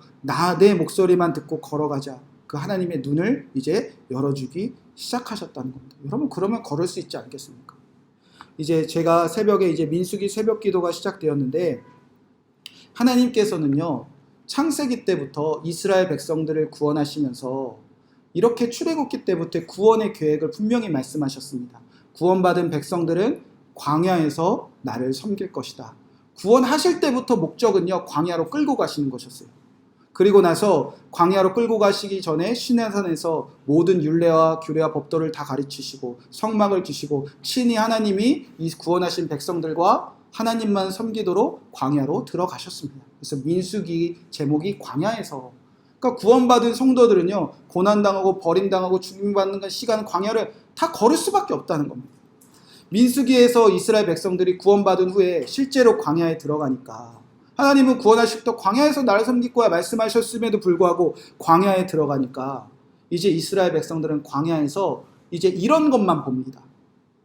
내 목소리만 듣고 걸어가자. 그 하나님의 눈을 이제 열어주기 시작하셨다는 겁니다. 여러분 그러면 걸을 수 있지 않겠습니까? 이제 제가 새벽에 이제 민수기 새벽 기도가 시작되었는데, 하나님께서는요 창세기 때부터 이스라엘 백성들을 구원하시면서 이렇게 출애굽기 때부터 구원의 계획을 분명히 말씀하셨습니다. 구원받은 백성들은 광야에서 나를 섬길 것이다. 구원하실 때부터 목적은요 광야로 끌고 가시는 것이었어요. 그리고 나서 광야로 끌고 가시기 전에 시내산에서 모든 율례와 규례와 법도를 다 가르치시고 성막을 주시고 친히 하나님이 이 구원하신 백성들과 하나님만 섬기도록 광야로 들어가셨습니다. 그래서 민수기 제목이 광야에서, 그러니까 구원받은 성도들은요 고난당하고 버림당하고 죽임받는 시간 광야를 다 걸을 수밖에 없다는 겁니다. 민수기에서 이스라엘 백성들이 구원받은 후에 실제로 광야에 들어가니까, 하나님은 구원하실 때 광야에서 나를 섬길 거야 말씀하셨음에도 불구하고 광야에 들어가니까 이제 이스라엘 백성들은 광야에서 이제 이런 것만 봅니다.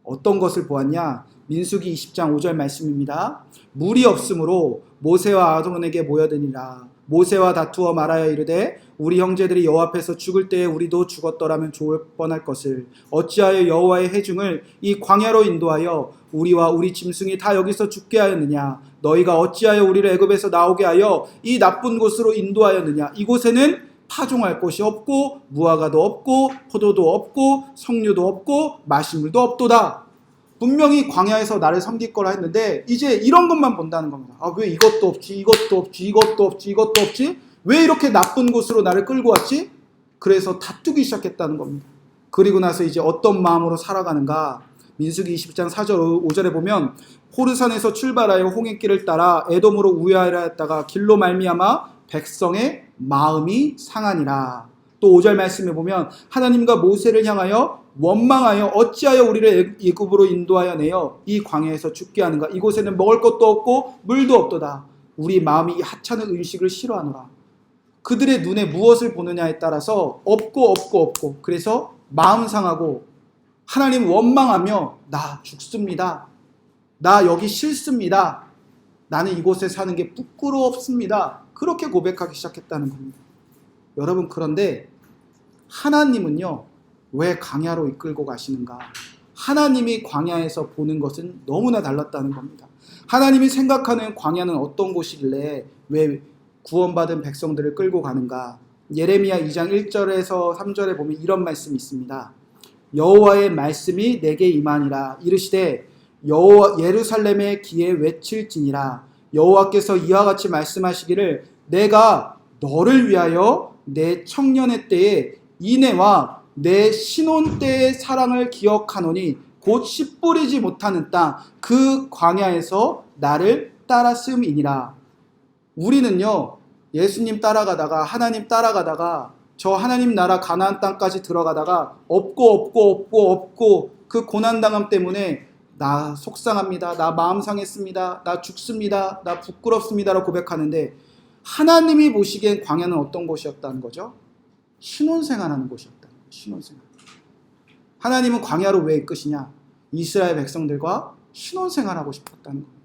어떤 것을 보았냐? 민수기 20장 5절 말씀입니다. 물이 없으므로 모세와 아론에게 모여드니라. 모세와 다투어 말하여 이르되 우리 형제들이 여호와 앞에서 죽을 때에 우리도 죽었더라면 좋을 뻔할 것을 어찌하여 여호와의 회중을 이 광야로 인도하여 우리와 우리 짐승이 다 여기서 죽게 하였느냐? 너희가 어찌하여 우리를 애굽에서 나오게 하여 이 나쁜 곳으로 인도하였느냐? 이곳에는 파종할 곳이 없고 무화과도 없고 포도도 없고 석류도 없고 마시물도 없도다. 분명히 광야에서 나를 섬길 거라 했는데 이제 이런 것만 본다는 겁니다. 왜 이것도 없지, 이것도 없지, 이것도 없지, 이것도 없지? 왜 이렇게 나쁜 곳으로 나를 끌고 왔지? 그래서 다투기 시작했다는 겁니다. 그리고 나서 이제 어떤 마음으로 살아가는가? 민수기 20장 4절 5절에 보면 호르산에서 출발하여 홍해길을 따라 에돔으로 우회하려 했다가 길로 말미암아 백성의 마음이 상하니라. 또 5절 말씀에 보면 하나님과 모세를 향하여 원망하여 어찌하여 우리를 애굽으로 인도하여 내어 이 광야에서 죽게 하는가? 이곳에는 먹을 것도 없고 물도 없도다. 우리 마음이 이 하찮은 음식을 싫어하노라. 그들의 눈에 무엇을 보느냐에 따라서 없고 그래서 마음 상하고 하나님 원망하며 나 죽습니다. 나 여기 싫습니다. 나는 이곳에 사는 게 부끄럽습니다. 그렇게 고백하기 시작했다는 겁니다. 여러분 그런데 하나님은요 왜 광야로 이끌고 가시는가? 하나님이 광야에서 보는 것은 너무나 달랐다는 겁니다. 하나님이 생각하는 광야는 어떤 곳이길래 왜 구원받은 백성들을 끌고 가는가? 예레미야 2장 1절에서 3절에 보면 이런 말씀이 있습니다. 여호와의 말씀이 내게 임하니라. 이르시되 여호와 예루살렘의 귀에 외칠지니라. 여호와께서 이와 같이 말씀하시기를 내가 너를 위하여 내 청년의 때에 인애와 내 신혼 때의 사랑을 기억하노니 곧 씨 뿌리지 못하는 땅 그 광야에서 나를 따랐음이니라. 우리는요 예수님 따라가다가 하나님 따라가다가 저 하나님 나라 가나안 땅까지 들어가다가 없고 그 고난당함 때문에 나 속상합니다. 나 마음 상했습니다. 나 죽습니다. 나 부끄럽습니다라고 고백하는데 하나님이 보시기엔 광야는 어떤 곳이었다는 거죠? 신혼생활하는 곳이었다는 거예요. 신혼생활. 하나님은 광야로 왜 이끄시냐? 이스라엘 백성들과 신혼생활하고 싶었다는 거예요.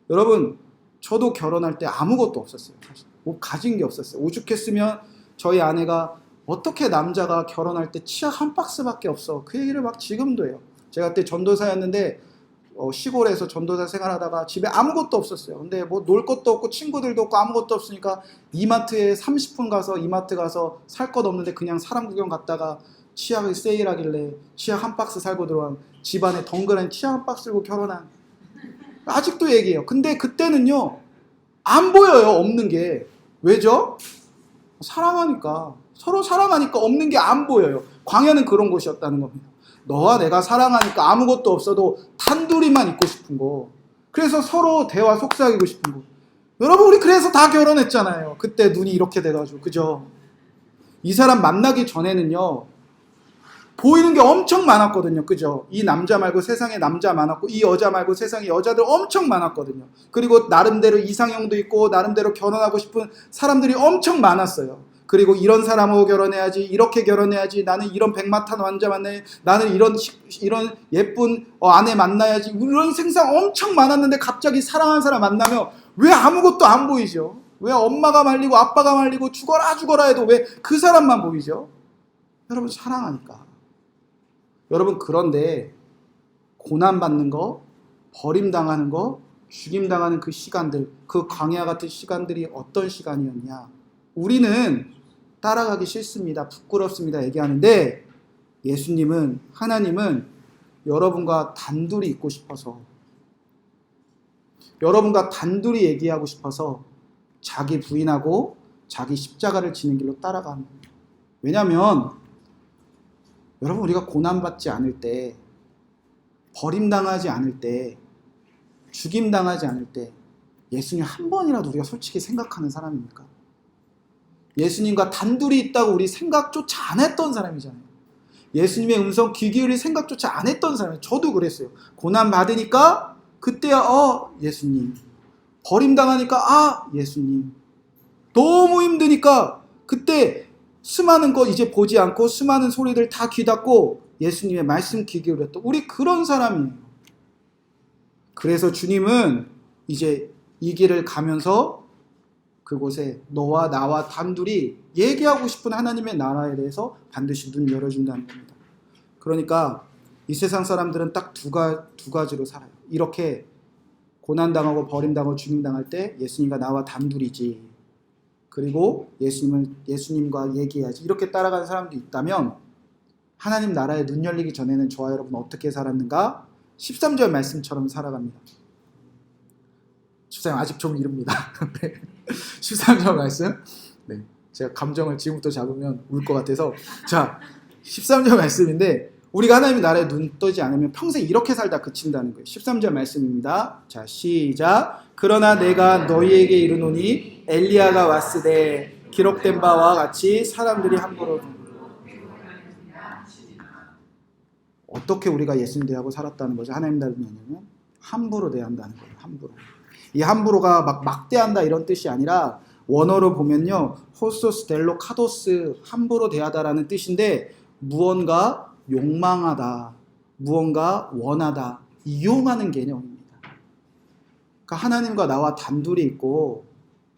여러분 저도 결혼할 때 아무것도 없었어요. 사실. 뭐 가진 게 없었어요. 오죽했으면 저희 아내가 어떻게 남자가 결혼할 때 치약 한 박스밖에 없어. 그 얘기를 막 지금도 해요. 제가 그때 전도사였는데 시골에서 전도사 생활하다가 집에 아무것도 없었어요. 근데 뭐 놀 것도 없고 친구들도 없고 아무것도 없으니까 이마트에 30분 가서 이마트 가서 살 것 없는데 그냥 사람 구경 갔다가 치약을 세일하길래 치약 한 박스 살고 들어간 집안에 덩그러니 치약 한 박스 들고 결혼한 아직도 얘기해요. 근데 그때는요 안 보여요. 없는 게. 왜죠? 사랑하니까. 서로 사랑하니까 없는 게 안 보여요. 광야는 그런 곳이었다는 겁니다. 너와 내가 사랑하니까 아무것도 없어도 단둘이만 있고 싶은 거. 그래서 서로 대화 속삭이고 싶은 거. 여러분 우리 그래서 다 결혼했잖아요. 그때 눈이 이렇게 돼가지고. 그죠? 이 사람 만나기 전에는요 보이는 게 엄청 많았거든요. 그죠? 이 남자 말고 세상에 남자 많았고 이 여자 말고 세상에 여자들 엄청 많았거든요. 그리고 나름대로 이상형도 있고 나름대로 결혼하고 싶은 사람들이 엄청 많았어요. 그리고 이런 사람하고 결혼해야지, 이렇게 결혼해야지, 나는 이런 백마탄 환자 만나야지, 나는 이런 예쁜 아내 만나야지, 이런 생각 엄청 많았는데 갑자기 사랑하는 사람 만나면 왜 아무것도 안 보이죠? 왜 엄마가 말리고 아빠가 말리고 죽어라 해도 왜 그 사람만 보이죠? 여러분 사랑하니까. 여러분 그런데 고난받는 거, 버림당하는 거, 죽임당하는 그 시간들, 그 광야 같은 시간들이 어떤 시간이었냐? 우리는 따라가기 싫습니다. 부끄럽습니다. 얘기하는데 예수님은, 하나님은 여러분과 단둘이 있고 싶어서, 여러분과 단둘이 얘기하고 싶어서 자기 부인하고 자기 십자가를 지는 길로 따라가는 거예요. 왜냐하면 여러분 우리가 고난받지 않을 때, 버림당하지 않을 때, 죽임당하지 않을 때 예수님 한 번이라도 우리가 솔직히 생각하는 사람입니까? 예수님과 단둘이 있다고 우리 생각조차 안 했던 사람이잖아요. 예수님의 음성 귀 기울일 생각조차 안 했던 사람이에요. 저도 그랬어요. 고난받으니까 그때야 예수님. 버림당하니까 예수님. 너무 힘드니까 그때 수많은 거 이제 보지 않고 수많은 소리들 다 귀 닫고 예수님의 말씀 귀 기울였던 우리 그런 사람이에요. 그래서 주님은 이제 이 길을 가면서 그곳에 너와 나와 단둘이 얘기하고 싶은 하나님의 나라에 대해서 반드시 눈 열어준다는 겁니다. 그러니까 이 세상 사람들은 딱 두 가지로 살아요. 이렇게 고난당하고 버림당하고 죽임당할 때 예수님과 나와 단둘이지. 그리고 예수님과 얘기해야지. 이렇게 따라가는 사람도 있다면 하나님 나라에 눈 열리기 전에는 저와 여러분 어떻게 살았는가? 13절 말씀처럼 살아갑니다. 13절 아직 좀 이릅니다. 13절 말씀. 네, 제가 감정을 지금부터 잡으면 울 것 같아서. 자, 13절 말씀인데 우리가 하나님의 나라에 눈 뜨지 않으면 평생 이렇게 살다 그친다는 거예요. 13절 말씀입니다. 자, 시작. 그러나 내가 너희에게 이르노니 엘리야가 왔으되 기록된 바와 같이 사람들이 함부로 어떻게 우리가 예수님 대하고 살았다는 거죠. 하나님 닮으면 함부로 대한다는 거예요. 함부로. 이 함부로가 막 막대한다 이런 뜻이 아니라 원어로 보면요. 호소스 델로 카도스 함부로 대하다라는 뜻인데 무언가 욕망하다, 무언가 원하다, 이용하는 개념입니다. 그러니까 하나님과 나와 단둘이 있고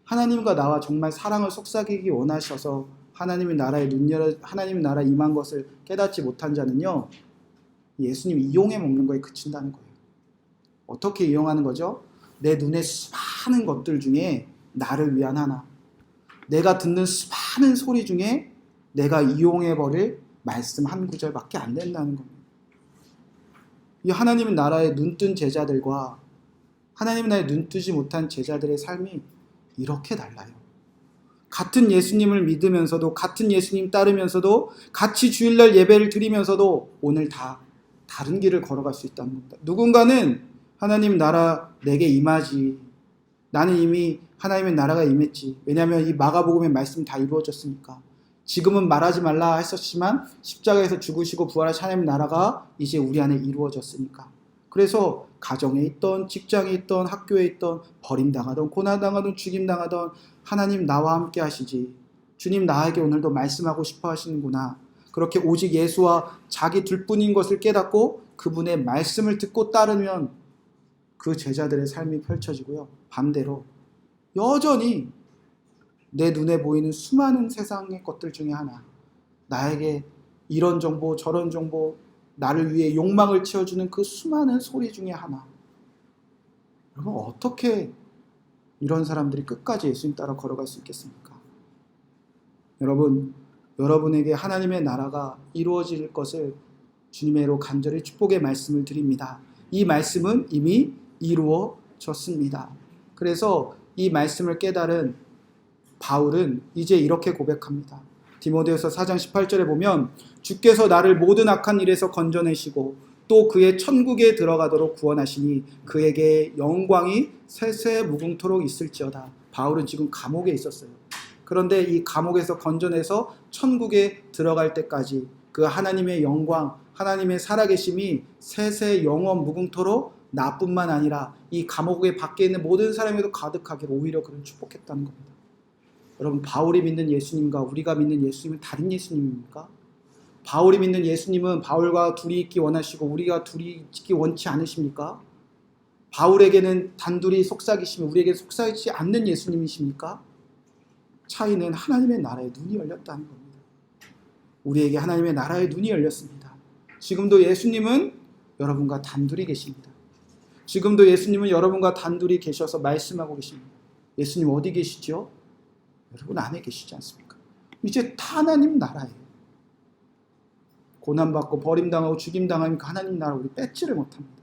하나님과 나와 정말 사랑을 속삭이기 원하셔서 하나님의 나라에 눈 열어 하나님의 나라에 임한 것을 깨닫지 못한 자는요. 예수님 이용해 먹는 거에 그친다는 거예요. 어떻게 이용하는 거죠? 내 눈에 수많은 것들 중에 나를 위한 하나, 내가 듣는 수많은 소리 중에 내가 이용해버릴 말씀 한 구절밖에 안 된다는 겁니다. 이 하나님의 나라에 눈뜬 제자들과 하나님의 나라에 눈뜨지 못한 제자들의 삶이 이렇게 달라요. 같은 예수님을 믿으면서도, 같은 예수님 따르면서도, 같이 주일날 예배를 드리면서도 오늘 다 다른 길을 걸어갈 수 있다는 겁니다. 누군가는 하나님 나라 내게 임하지, 나는 이미 하나님의 나라가 임했지. 왜냐하면 이 마가복음의 말씀이 다 이루어졌으니까. 지금은 말하지 말라 했었지만 십자가에서 죽으시고 부활하신 하나님의 나라가 이제 우리 안에 이루어졌으니까. 그래서 가정에 있던, 직장에 있던, 학교에 있던, 버림당하던, 고난당하던, 죽임당하던 하나님 나와 함께 하시지. 주님 나에게 오늘도 말씀하고 싶어 하시는구나. 그렇게 오직 예수와 자기 둘뿐인 것을 깨닫고 그분의 말씀을 듣고 따르면 그 제자들의 삶이 펼쳐지고요. 반대로 여전히 내 눈에 보이는 수많은 세상의 것들 중에 하나, 나에게 이런 정보 저런 정보, 나를 위해 욕망을 채워주는 그 수많은 소리 중에 하나. 여러분 어떻게 이런 사람들이 끝까지 예수님 따라 걸어갈 수 있겠습니까? 여러분, 여러분에게 하나님의 나라가 이루어질 것을 주님의로 간절히 축복의 말씀을 드립니다. 이 말씀은 이미 이루어졌습니다. 그래서 이 말씀을 깨달은 바울은 이제 이렇게 고백합니다. 디모데후서 4장 18절에 보면 주께서 나를 모든 악한 일에서 건져내시고 또 그의 천국에 들어가도록 구원하시니 그에게 영광이 세세 무궁토록 있을지어다. 바울은 지금 감옥에 있었어요. 그런데 이 감옥에서 건져내서 천국에 들어갈 때까지 그 하나님의 영광, 하나님의 살아계심이 세세 영원 무궁토록 나뿐만 아니라 이 감옥에 밖에 있는 모든 사람에게도 가득하게 오히려 그를 축복했다는 겁니다. 여러분, 바울이 믿는 예수님과 우리가 믿는 예수님은 다른 예수님입니까? 바울이 믿는 예수님은 바울과 둘이 있기 원하시고 우리가 둘이 있기 원치 않으십니까? 바울에게는 단둘이 속삭이시면 우리에게 속삭이지 않는 예수님이십니까? 차이는 하나님의 나라의 눈이 열렸다는 겁니다. 우리에게 하나님의 나라의 눈이 열렸습니다. 지금도 예수님은 여러분과 단둘이 계십니다. 지금도 예수님은 여러분과 단둘이 계셔서 말씀하고 계십니다. 예수님 어디 계시죠? 여러분 안에 계시지 않습니까? 이제 다 하나님 나라예요. 고난받고 버림당하고 죽임당하는 그 하나님 나라 우리 뺏지를 못합니다.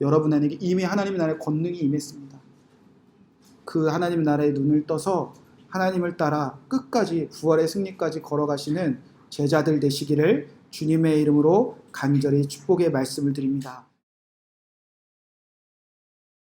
여러분에게 이미 하나님 나라의 권능이 임했습니다. 그 하나님 나라의 눈을 떠서 하나님을 따라 끝까지 부활의 승리까지 걸어가시는 제자들 되시기를 주님의 이름으로 간절히 축복의 말씀을 드립니다.